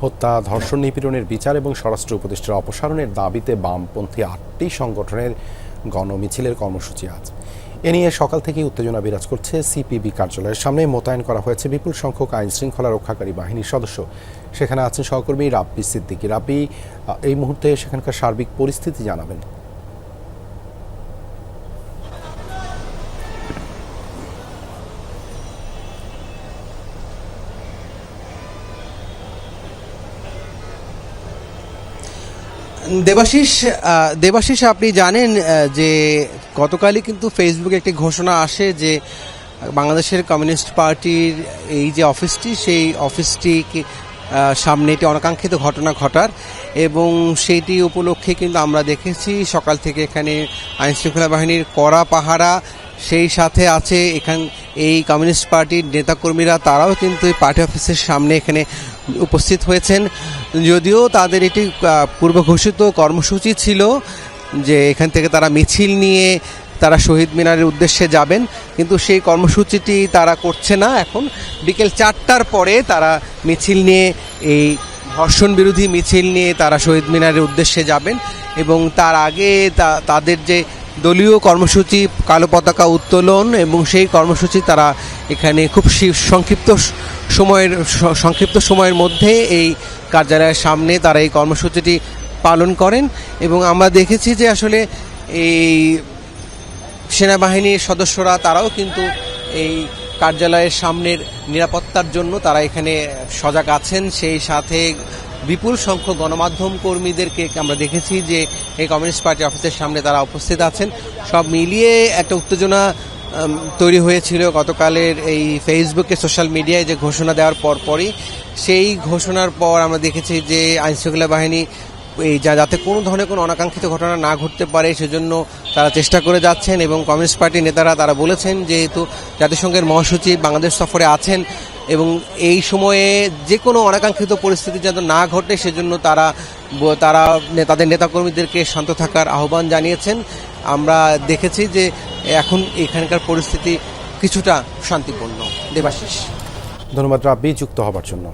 হত্যা, ধর্ষণ, নিপীড়নের বিচার এবং স্বরাষ্ট্র উপদেষ্টার অপসারণের দাবিতে বামপন্থী 8টি সংগঠনের গণমিছিলের কর্মসূচি আজ। এ নিয়ে সকাল থেকেই উত্তেজনা বিরাজ করছে। সিপিবি কার্যালয়ের সামনে মোতায়েন করা হয়েছে বিপুল সংখ্যক আইন শৃঙ্খলা রক্ষাকারী বাহিনীর সদস্য। সেখানে আছেন সহকর্মী রাব্বি সিদ্দিকী। রাব্বি, এই মুহূর্তে সেখানকার সার্বিক পরিস্থিতি জানাবেন। দেবাশিস আপনি জানেন যে গতকালই কিন্তু ফেসবুকে একটি ঘোষণা আসে যে বাংলাদেশের কমিউনিস্ট পার্টির এই যে অফিসটি, সেই অফিসটি সামনে একটি অনাকাঙ্ক্ষিত ঘটনা ঘটার, এবং সেইটি উপলক্ষে কিন্তু আমরা দেখেছি সকাল থেকে এখানে আইনশৃঙ্খলা বাহিনীর কড়া পাহারা, সেই সাথে আছে এই কমিউনিস্ট পার্টির নেতাকর্মীরা, তারাও কিন্তু এই পার্টি অফিসের সামনে এখানে উপস্থিত হয়েছেন। যদিও তাদের এটি পূর্ব ঘোষিত কর্মসূচি ছিল যে এখান থেকে তারা মিছিল নিয়ে তারা শহীদ মিনারের উদ্দেশ্যে যাবেন, কিন্তু সেই কর্মসূচিটি তারা করছে না। এখন বিকেল 4টার পরে তারা মিছিল নিয়ে, এই ধর্ষণ বিরোধী মিছিল নিয়ে তারা শহীদ মিনারের উদ্দেশ্যে যাবেন, এবং তার আগে তাদের যে দলীয় কর্মসূচি কালো পতাকা উত্তোলন, এবং সেই কর্মসূচি তারা এখানে খুব সংক্ষিপ্ত সময়ের মধ্যে এই কার্যালয়ের সামনে তারা এই কর্মসূচিটি পালন করেন। এবং আমরা দেখেছি যে আসলে এই সেনাবাহিনীর সদস্যরা তারাও কিন্তু এই কার্যালয়ের সামনের নিরাপত্তার জন্য তারা এখানে সজাগ আছেন। সেই সাথে বিপুল সংখ্যক গণমাধ্যম কর্মীদেরকে আমরা দেখেছি যে এই কমিউনিস্ট পার্টি অফিসের সামনে তারা উপস্থিত আছেন। সব মিলিয়ে একটা উত্তেজনা তৈরি হয়েছিল গতকালের এই ফেসবুকে, সোশ্যাল মিডিয়ায় যে ঘোষণা দেওয়ার পরপরই। সেই ঘোষণার পর আমরা দেখেছি যে আইনশৃঙ্খলা বাহিনী এই যাতে কোনো ধরনের কোনো অনাকাঙ্ক্ষিত ঘটনা না ঘটতে পারে সেজন্য তারা চেষ্টা করে যাচ্ছেন। এবং কমিউনিস্ট পার্টির নেতারা তারা বলেছেন যেহেতু জাতিসংঘের মহাসচিব বাংলাদেশ সফরে আছেন এবং এই সময়ে যে কোনো অনাকাঙ্ক্ষিত পরিস্থিতি যাতে না ঘটে সেজন্য তারা তাদের নেতাকর্মীদেরকে শান্ত থাকার আহ্বান জানিয়েছেন। আমরা দেখেছি যে এখন এখানকার পরিস্থিতি কিছুটা শান্তিপূর্ণ। দেবাশিস, ধন্যবাদ রাব্বি যুক্ত হবার জন্য।